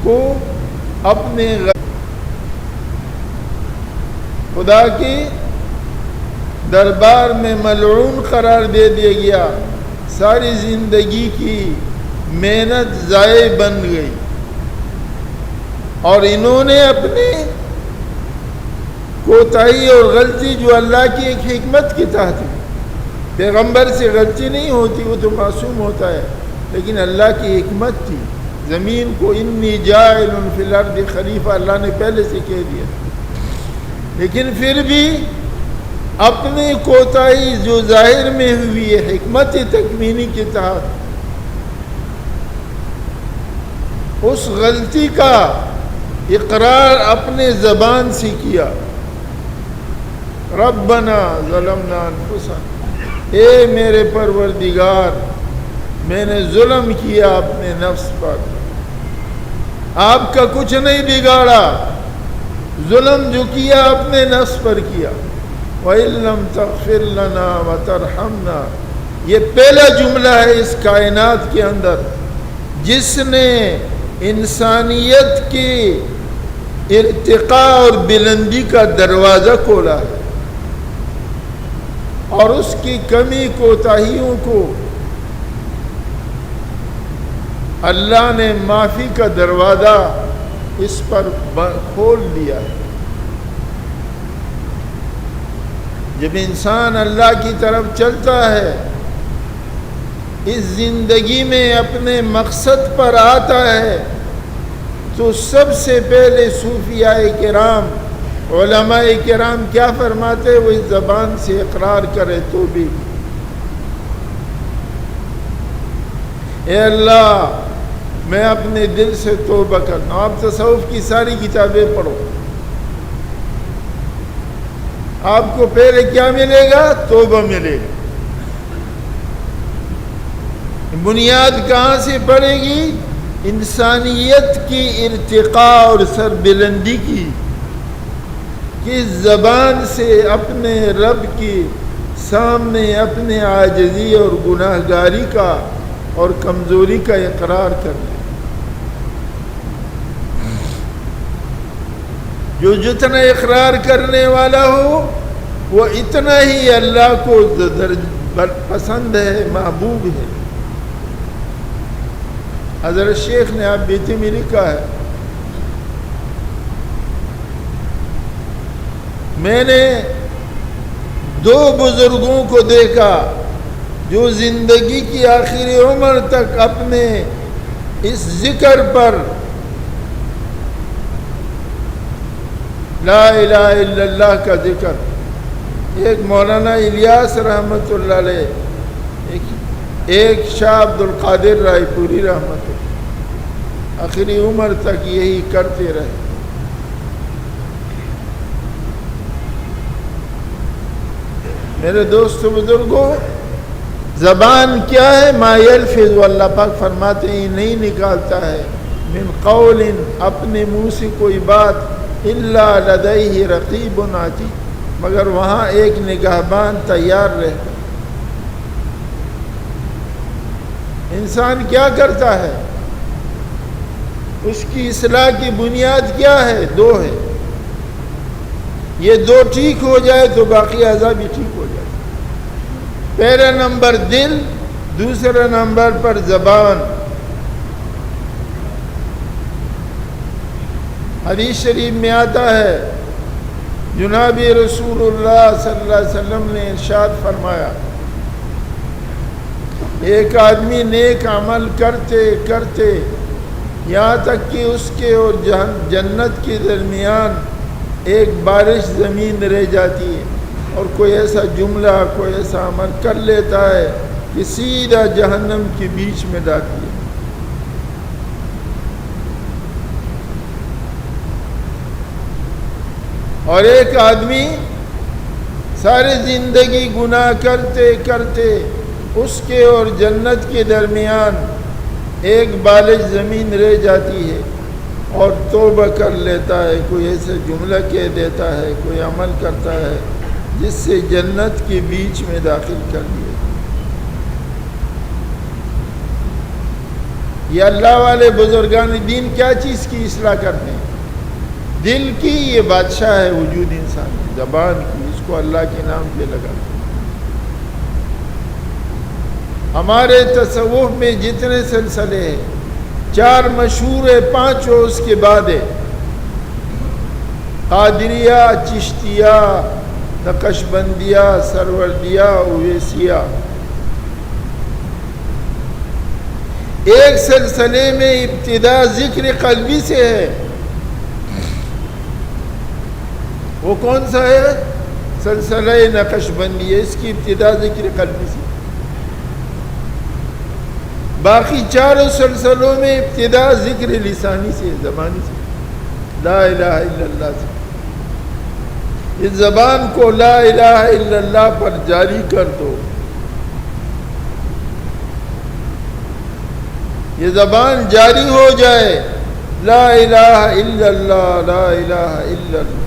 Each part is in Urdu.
کو اپنے خدا کی دربار میں ملعون قرار دے دیا گیا، ساری زندگی کی محنت ضائع بن گئی، اور انہوں نے اپنی کوتاہی اور غلطی جو اللہ کی ایک حکمت کی تحت ہے، پیغمبر سے غلطی نہیں ہوتی، وہ تو معصوم ہوتا ہے، لیکن اللہ کی حکمت تھی، زمین کو انی جاعل فی الارض خلیفہ اللہ نے پہلے سے کہہ دیا، لیکن پھر بھی اپنی کوتاہی جو ظاہر میں ہوئی ہے حکمت تکوینی کے تحت، اس غلطی کا اقرار اپنے زبان سے کیا، ربنا ظلمنا انفسنا، اے میرے پروردگار میں نے ظلم کیا اپنے نفس پر، آپ کا کچھ نہیں بگاڑا، ظلم جو کیا اپنے نفس پر کیا، وَإِن لَّمْ تَغْفِرْ لَنَا وَتَرْحَمْنَا، یہ پہلا جملہ ہے اس کائنات کے اندر جس نے انسانیت کی ارتقاء اور بلندی کا دروازہ کھولا ہے، اور اس کی کمی کوتاہیوں کو اللہ نے معافی کا دروازہ اس پر کھول دیا ہے۔ جب انسان اللہ کی طرف چلتا ہے، اس زندگی میں اپنے مقصد پر آتا ہے، تو سب سے پہلے صوفیاء کرام، علماء کرام کیا فرماتے؟ وہ اس زبان سے اقرار کرے تو بھی، اے اللہ میں اپنے دل سے توبہ کرتا ہوں۔ آپ تصوف کی ساری کتابیں پڑھو، آپ کو پہلے کیا ملے گا؟ توبہ ملے گا۔ بنیاد کہاں سے پڑے گی؟ انسانیت کی ارتقاء اور سربلندی کی، کہ زبان سے اپنے رب کی سامنے اپنے عاجزی اور گناہگاری کا اور کمزوری کا اقرار کرنا۔ جو جتنا اقرار کرنے والا ہو وہ اتنا ہی اللہ کو پسند ہے، محبوب ہے۔ حضرت شیخ نے آپ بیتی میں لکھا ہے، میں نے دو بزرگوں کو دیکھا جو زندگی کی آخری عمر تک اپنے اس ذکر پر، لا الہ الا اللہ کا ذکر، ایک مولانا الیاس رحمۃ اللہ علیہ، ایک شاہ عبد القادر رائے پوری رحمۃ اللہ، آخری عمر تک یہی کرتے رہے۔ میرے دوستو بزرگوں، زبان کیا ہے؟ ما یلفظ، اللہ پاک فرماتے ہیں نہیں نکالتا ہے، من قول، اپنے منہ سے کوئی بات، الا لدیہ رقیب عتید، مگر وہاں ایک نگہبان تیار رہتا۔ انسان کیا کرتا ہے؟ اس کی اصلاح کی بنیاد کیا ہے؟ دو ہے، یہ دو ٹھیک ہو جائے تو باقی اعضاء بھی ٹھیک ہو جائے۔ پہلا نمبر دل، دوسرا نمبر پر زبان۔ حدیث شریف میں آتا ہے، جناب رسول اللہ صلی اللہ علیہ وسلم نے ارشاد فرمایا، ایک آدمی نیک عمل کرتے کرتے یہاں تک کہ اس کے اور جنت کے درمیان ایک بارش زمین رہ جاتی ہے، اور کوئی ایسا جملہ، کوئی ایسا عمل کر لیتا ہے کہ سیدھا جہنم کے بیچ میں ڈالتی ہے۔ اور ایک آدمی ساری زندگی گناہ کرتے کرتے اس کے اور جنت کے درمیان ایک بالش زمین رہ جاتی ہے، اور توبہ کر لیتا ہے، کوئی ایسا جملہ کہہ دیتا ہے، کوئی عمل کرتا ہے جس سے جنت کے بیچ میں داخل کر دیا۔ یہ اللہ والے بزرگان دین کیا چیز کی اصلاح کرتے ہیں؟ دل کی. یہ بادشاہ ہے وجود انسان کی، زبان کی، اس کو اللہ کے نام پہ لگاتے ہیں. ہمارے تصوف میں جتنے سلسلے ہیں، 4 مشہور ہے، 5 اس کے بعد ہے: قادریہ، چشتیہ، نقشبندیہ، سروردیہ، اویسیہ. ایک سلسلے میں ابتدا ذکر قلبی سے ہے. وہ کون سا ہے؟ سلسلہ نقشبندی ہے، اس کی ابتدا ذکر قلبی سے. باقی 4 سلسلوں میں ابتدا ذکر لسانی سے، زبانی سے، لا الہ الا اللہ سے. اس زبان کو لا الہ الا اللہ پر جاری کر دو. یہ زبان جاری ہو جائے، لا الہ الا اللہ، لا الہ الا اللہ.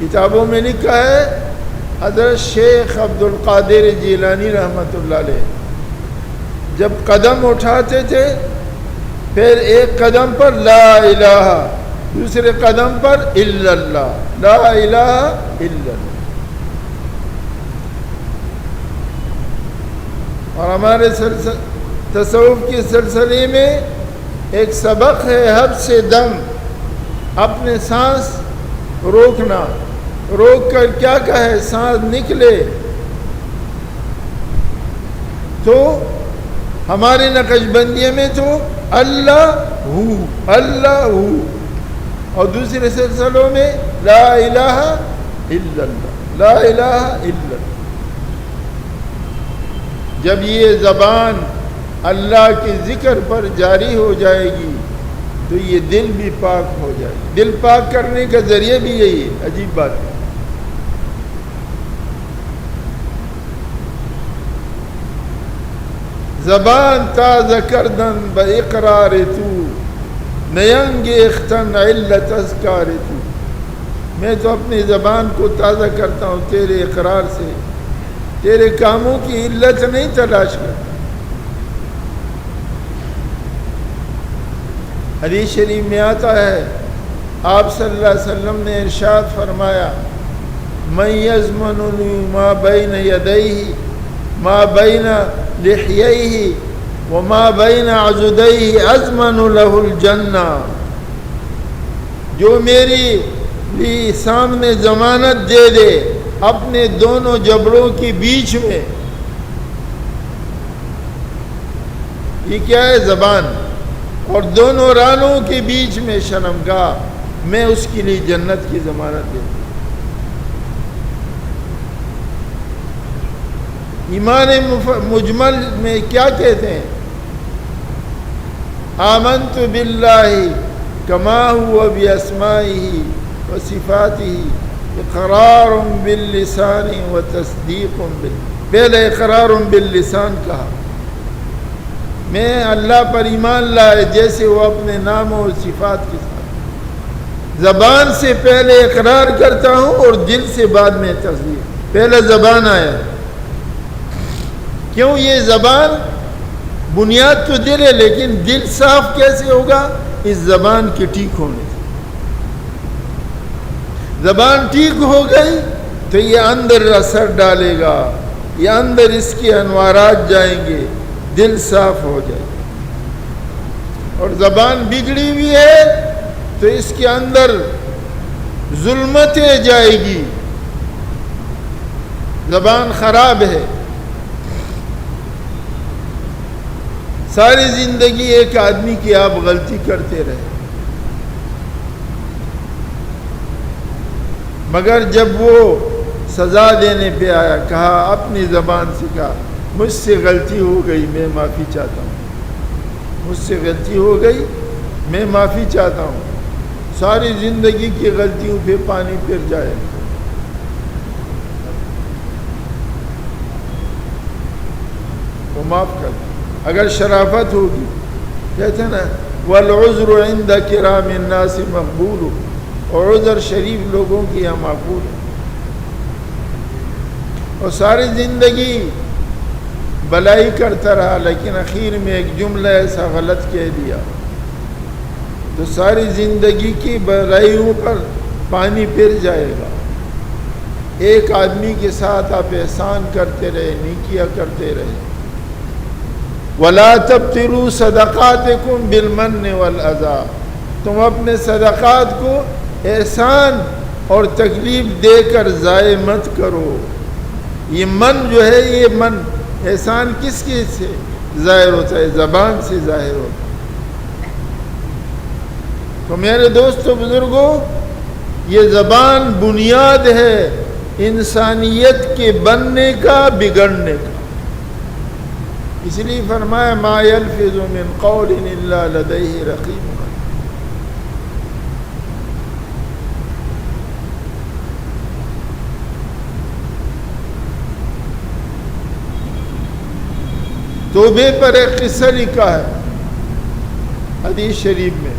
کتابوں میں لکھا ہے حضرت شیخ عبد القادر جیلانی رحمۃ اللہ علیہ جب قدم اٹھاتے تھے، پھر ایک قدم پر لا الہ، دوسرے قدم پر الا اللہ، لا الہ الا اللہ. اور ہمارے تصوف کے سلسلے میں ایک سبق ہے حبس دم، اپنے سانس روکنا. روک کر کیا کہے؟ سانس نکلے. تو ہمارے نقشبندیہ میں تو اللہ ہو، اللہ ہو، اور دوسرے سلسلوں میں لا الہ الا اللہ، لا الہ الا اللہ. جب یہ زبان اللہ کے ذکر پر جاری ہو جائے گی تو یہ دل بھی پاک ہو جائے گی. دل پاک کرنے کا ذریعہ بھی یہی ہے. عجیب بات ہے. زبان تازہ کردن با اقرار تو، نینگ اختن علت اذکار تو. میں تو اپنی زبان کو تازہ کرتا ہوں تیرے اقرار سے، تیرے کاموں کی علت نہیں تلاش کرتا. حدیث شریف میں آتا ہے، آپ صلی اللہ علیہ وسلم نے ارشاد فرمایا: من یضمن لی ما بین یدیہ ما بین لحییہ وما بین عضدیہ اضمن لہ الجنہ. جو میری لیے سامنے ضمانت دے دے اپنے دونوں جبڑوں کے بیچ میں، یہ کیا ہے؟ زبان، اور دونوں رانوں کے بیچ میں شرمگاہ، میں اس کے لیے جنت کی ضمانت دے دوں. ایمان مجمل میں کیا کہتے ہیں؟ آمنت باللہ کما ہوا باسمائہ و صفاتہ اقرار باللسان و تصدیق پہلے اقرار باللسان کہا، میں اللہ پر ایمان لائے جیسے وہ اپنے ناموں اور صفات کے ساتھ. زبان سے پہلے اقرار کرتا ہوں اور دل سے بعد میں تصدیق. پہلے زبان آیا. کیوں؟ یہ زبان بنیاد تو دل ہے، لیکن دل صاف کیسے ہوگا؟ اس زبان کے ٹھیک ہونے سے. زبان ٹھیک ہو گئی تو یہ اندر اثر ڈالے گا، یہ اندر اس کے انوارات جائیں گے، دل صاف ہو جائے گا. اور زبان بگڑی ہوئی ہے تو اس کے اندر ظلمتیں جائے گی. زبان خراب ہے. ساری زندگی ایک آدمی کی آپ غلطی کرتے رہے، مگر جب وہ سزا دینے پہ آیا، کہا اپنی زبان سے کہا مجھ سے غلطی ہو گئی، میں معافی چاہتا ہوں، مجھ سے غلطی ہو گئی، میں معافی چاہتا ہوں. ساری زندگی کی غلطیوں پہ پانی پھر جائے. وہ معاف کر دیں اگر شرافت ہوگی. کہتے ہیں نا والعذر عند کرام الناس مقبول، اور عذر شریف لوگوں کی یہاں مقبول ہے. اور ساری زندگی بلائی کرتا رہا، لیکن آخر میں ایک جملہ ایسا غلط کہہ دیا تو ساری زندگی کی برائیوں پر پانی پھر جائے گا۔ ایک آدمی کے ساتھ آپ احسان کرتے رہے، نیکیاں کرتے رہے۔ وَلَا تَبْطِلُوا صَدَقَاتِكُمْ بِالْمَنِّ وَالْأَذَىٰ، تم اپنے صدقات کو احسان اور تکلیف دے کر ضائع مت کرو۔ یہ من جو ہے، یہ من احسان کس کے سے ظاہر ہوتا ہے؟ زبان سے ظاہر ہوتا ہے۔ تو میرے دوستو بزرگوں، یہ زبان بنیاد ہے انسانیت کے بننے کا، بگڑنے کا۔ اس لیے فرمایا ما یلفظ من قول الا لدیہ رقیب۔ توبے پر ایک قصہ لکھا ہے حدیث شریف میں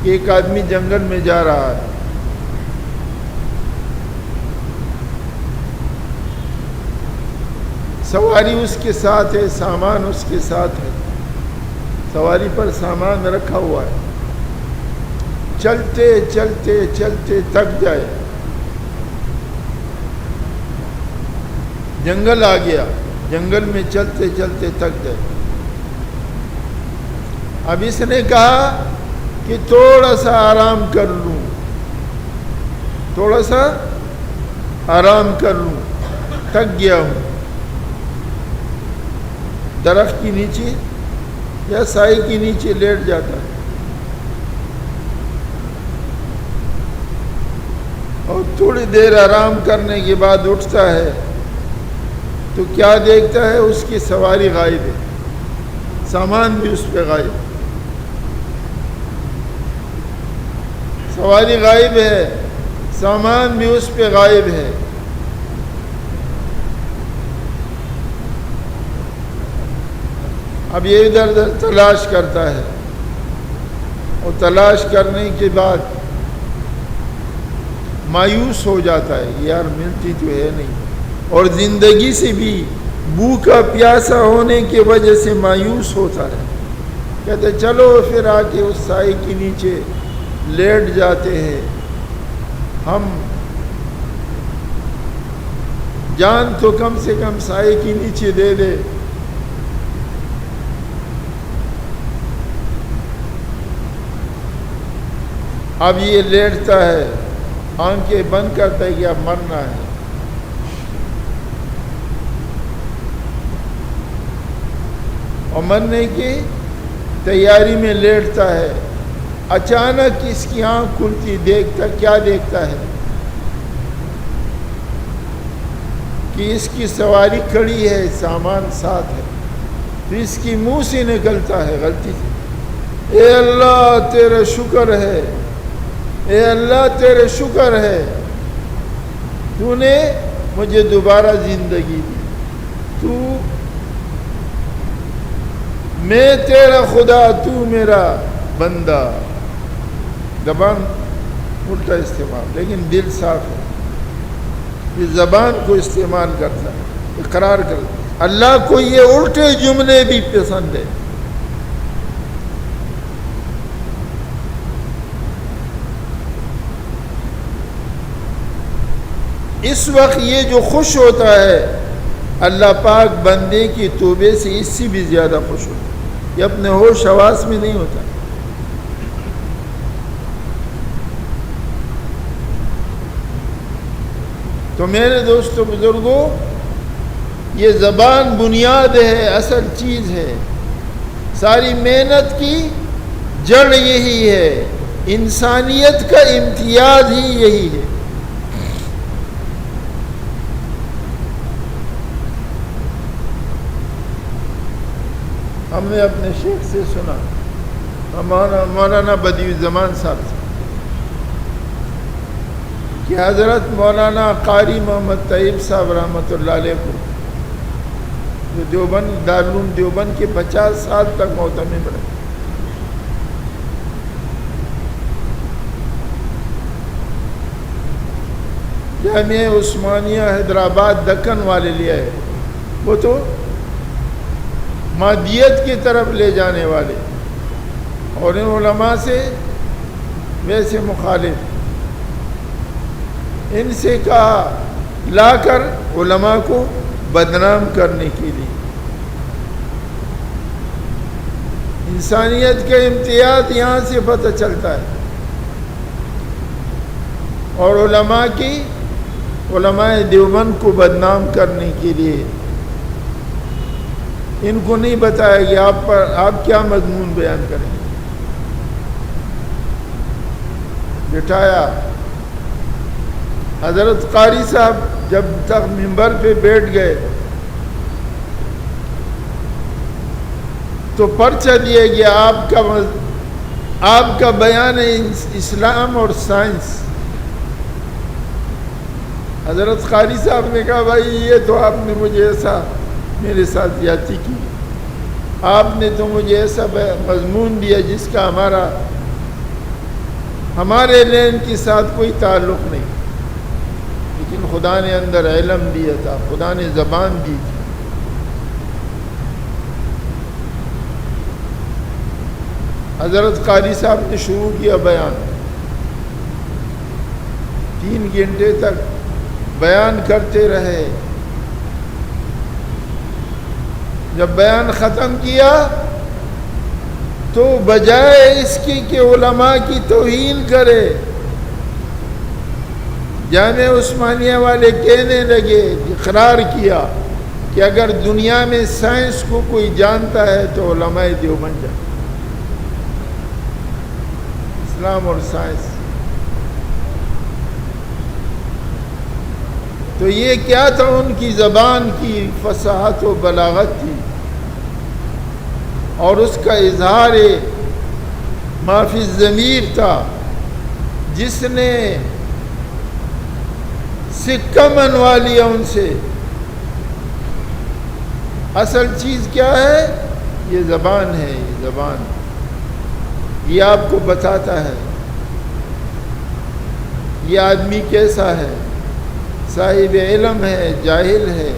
کہ ایک آدمی جنگل میں جا رہا ہے، سواری اس کے ساتھ ہے، سامان اس کے ساتھ ہے، سواری پر سامان رکھا ہوا ہے، چلتے چلتے چلتے تھک جائے، جنگل آ گیا، جنگل میں چلتے چلتے تھک گئے۔ اب اس نے کہا کہ تھوڑا سا آرام کر لوں، تھوڑا سا آرام کر لوں، تھک گیا ہوں۔ درخت کے نیچے یا سائے کے نیچے لیٹ جاتا ہے اور تھوڑی دیر آرام کرنے کے بعد اٹھتا ہے تو کیا دیکھتا ہے؟ اس کی سواری غائب ہے، سامان بھی اس پہ غائب ہے، سواری غائب ہے، سامان بھی اس پہ غائب ہے۔ اب یہ ادھر ادھر تلاش کرتا ہے اور تلاش کرنے کے بعد مایوس ہو جاتا ہے، یار ملتی تو ہے نہیں، اور زندگی سے بھی بھوکا پیاسا ہونے کی وجہ سے مایوس ہوتا ہے۔ کہتے چلو پھر آ کے اس سائے کے نیچے لیٹ جاتے ہیں، ہم جان تو کم سے کم سائے کے نیچے دے دے۔ اب یہ لیٹتا ہے، آنکھیں بند کرتا ہے کہ اب مرنا ہے، اور مرنے کی تیاری میں لیٹتا ہے۔ اچانک اس کی آنکھ کھلتی، دیکھتا، کیا دیکھتا ہے کہ اس کی سواری کھڑی ہے، سامان ساتھ ہے، تو اس کی منہ سے نکلتا ہے غلطی سے، اے اللہ تیرا شکر ہے، اے اللہ تیرے شکر ہے، تو نے مجھے دوبارہ زندگی دی، تو میں تیرا خدا، تو میرا بندہ۔ زبان الٹا استعمال، لیکن دل صاف ہے، یہ زبان کو استعمال کرتا ہے، اقرار کرتا ہے۔ اللہ کو یہ الٹے جملے بھی پسند ہے۔ اس وقت یہ جو خوش ہوتا ہے، اللہ پاک بندے کی توبے سے اس سے بھی زیادہ خوش ہوتا ہے، یہ اپنے ہوش حواس میں نہیں ہوتا۔ تو میرے دوستو بزرگوں، یہ زبان بنیاد ہے، اصل چیز ہے، ساری محنت کی جڑ یہی ہے، انسانیت کا امتیاز ہی یہی ہے۔ ہم نے اپنے شیخ سے سنا، مولانا بدیع الزمان صاحب سے، کہ حضرت مولانا قاری محمد طیب صاحب رحمۃ اللہ علیہ کو، جو دیوبند دارالعلوم دیوبند کے 50 سال تک معتمد رہے، جامعہ عثمانیہ حیدرآباد دکن والے لے آئے، وہ تو مادیت کی طرف لے جانے والے، اور ان علماء سے ویسے مخالف، ان سے کہا لا کر علماء کو بدنام کرنے کے لیے۔ انسانیت کا امتیاز یہاں سے پتہ چلتا ہے، اور علماء دیوبند کو بدنام کرنے کے لیے ان کو نہیں بتایا کہ آپ کیا مضمون بیان کریں گے، بٹھایا۔ حضرت قاری صاحب جب تک منبر پہ بیٹھ گئے تو پرچہ دیا گیا آپ کا بیان ہے اسلام اور سائنس۔ حضرت قاری صاحب نے کہا بھائی یہ تو آپ نے مجھے ایسا میرے ساتھ زیادتی کی، آپ نے تو مجھے ایسا مضمون دیا جس کا ہمارے لین کے ساتھ کوئی تعلق نہیں، لیکن خدا نے اندر علم دیا تھا، خدا نے زبان دی تھی۔ حضرت قاری صاحب نے شروع کیا بیان، 3 گھنٹے تک بیان کرتے رہے۔ جب بیان ختم کیا تو بجائے اس کی کہ علماء کی توہین کرے، جامعہ عثمانیہ والے کہنے لگے، اقرار کیا کہ اگر دنیا میں سائنس کو کوئی جانتا ہے تو علماء دیوبند جانتا، اسلام اور سائنس۔ تو یہ کیا تھا؟ ان کی زبان کی فصاحت و بلاغت تھی، اور اس کا اظہار ما فی الضمیر تھا، جس نے سکہ منوا لیا ان سے۔ اصل چیز کیا ہے؟ یہ زبان ہے، یہ زبان، یہ آپ کو بتاتا ہے یہ آدمی کیسا ہے، صاحب علم ہے، جاہل ہے۔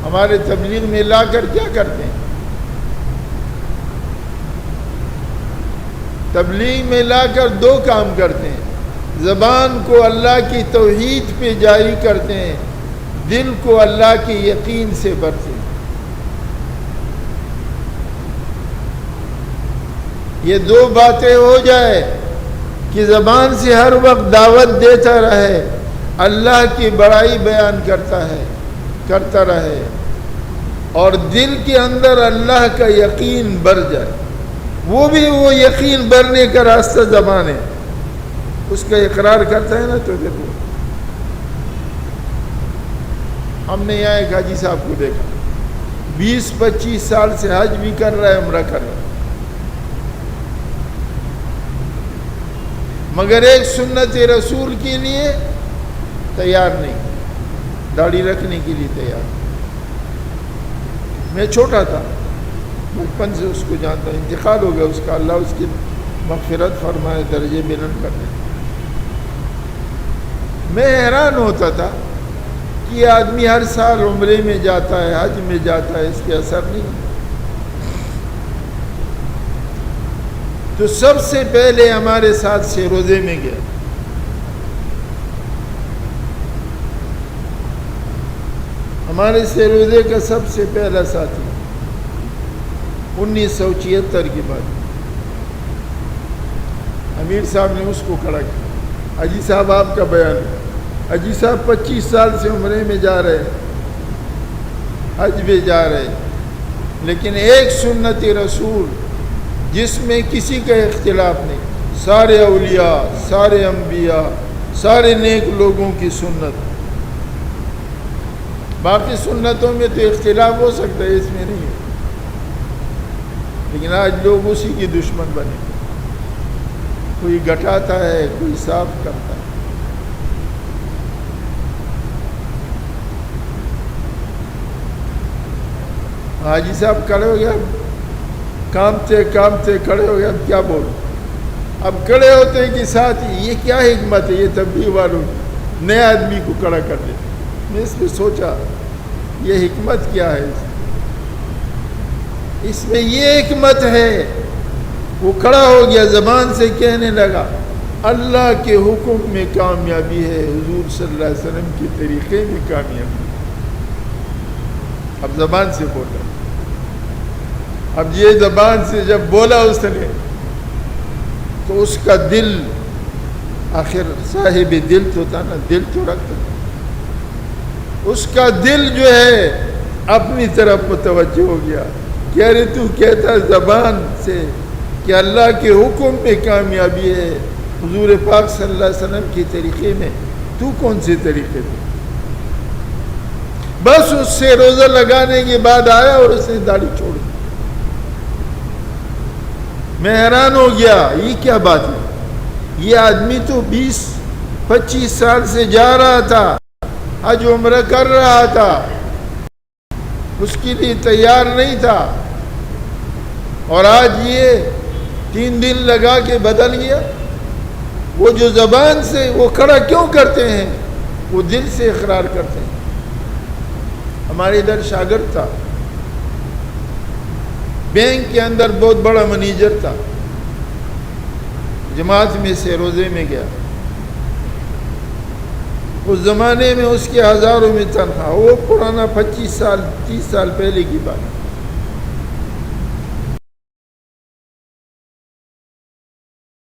ہمارے تبلیغ میں لا کر کیا کرتے ہیں؟ تبلیغ میں لا کر 2 کام کرتے ہیں، زبان کو اللہ کی توحید پہ جاری کرتے ہیں، دل کو اللہ کے یقین سے بھرتے ہیں۔ یہ 2 باتیں ہو جائے کہ زبان سے ہر وقت دعوت دیتا رہے، اللہ کی بڑائی بیان کرتا رہے، اور دل کے اندر اللہ کا یقین بھر جائے۔ وہ یقین بھرنے کا راستہ زبان ہے، اس کا اقرار کرتا ہے نا تو پھر وہ۔ ہم نے یہاں ایک حاجی صاحب کو دیکھا، 20-25 سال سے حج بھی کر رہا ہے، عمرہ کر رہا ہے، مگر ایک سنت رسول کے لیے تیار نہیں، داڑھی رکھنے کے لیے تیار نہیں۔ میں چھوٹا تھا، بچپن سے اس کو جانتا، انتقال ہو گیا اس کا، اللہ اس کی مغفرت فرمائے، درجے بلند کر دے۔ میں حیران ہوتا تھا کہ یہ آدمی ہر سال عمرے میں جاتا ہے، حج میں جاتا ہے، اس کے اثر نہیں۔ تو سب سے پہلے ہمارے ساتھ سے روزے میں گیا، ہمارے سے روزے کا سب سے پہلا ساتھی، 1976 کی بات، امیر صاحب نے اس کو کھڑا کیا، حاجی صاحب آپ کا بیان ہے۔ حاجی صاحب 25 سال سے عمرے میں جا رہے، حج میں جا رہے، لیکن ایک سنت رسول جس میں کسی کا اختلاف نہیں، سارے اولیاء، سارے انبیاء، سارے نیک لوگوں کی سنت۔ باقی سنتوں میں تو اختلاف ہو سکتا ہے، اس میں نہیں ہے، لیکن آج لوگ اسی کی دشمن بنے، کوئی گھٹاتا ہے، کوئی صاف کرتا ہے۔ حاجی صاحب کھڑے ہو گیا، کامتے کھڑے ہو گیا، اب کیا بولوں؟ اب کھڑے ہوتے ہیں کہ ساتھ یہ کیا حکمت ہے، یہ تبلیغ والوں نئے آدمی کو کھڑا کر دے۔ میں اس پہ سوچا یہ حکمت کیا ہے؟ اس میں یہ حکمت ہے، وہ کھڑا ہو گیا، زبان سے کہنے لگا اللہ کے حکم میں کامیابی ہے، حضور صلی اللہ علیہ وسلم کے طریقے میں کامیابی ہے۔ اب زبان سے بولا، اب یہ زبان سے جب بولا اس نے تو اس کا دل، آخر صاحب دل تو تھا نا، دل تو رکھتا تھا، اس کا دل جو ہے اپنی طرف متوجہ ہو گیا کہ ارے تو کہتا زبان سے کہ اللہ کے حکم میں کامیابی ہے، حضور پاک صلی اللہ علیہ وسلم کے طریقے میں، تو کون سے طریقے میں؟ بس اس سے روزہ لگانے کے بعد آیا اور اس نے داڑھی چھوڑ دی۔ میں حیران ہو گیا، یہ کیا بات ہے؟ یہ آدمی تو 20-25 سال سے جا رہا تھا، حج عمرہ کر رہا تھا، اس کے لیے تیار نہیں تھا، اور آج یہ 3 دن لگا کے بدل گیا۔ وہ جو زبان سے وہ کھڑا کیوں کرتے ہیں؟ وہ دل سے اقرار کرتے ہیں۔ ہمارے ادھر شاگرد تھا، بینک کے اندر بہت بڑا منیجر تھا، جماعت میں سے روزے میں گیا، اس زمانے میں اس کے ہزاروں میں تنخواہ، وہ پرانا 25 سال 30 سال پہلے کی بات۔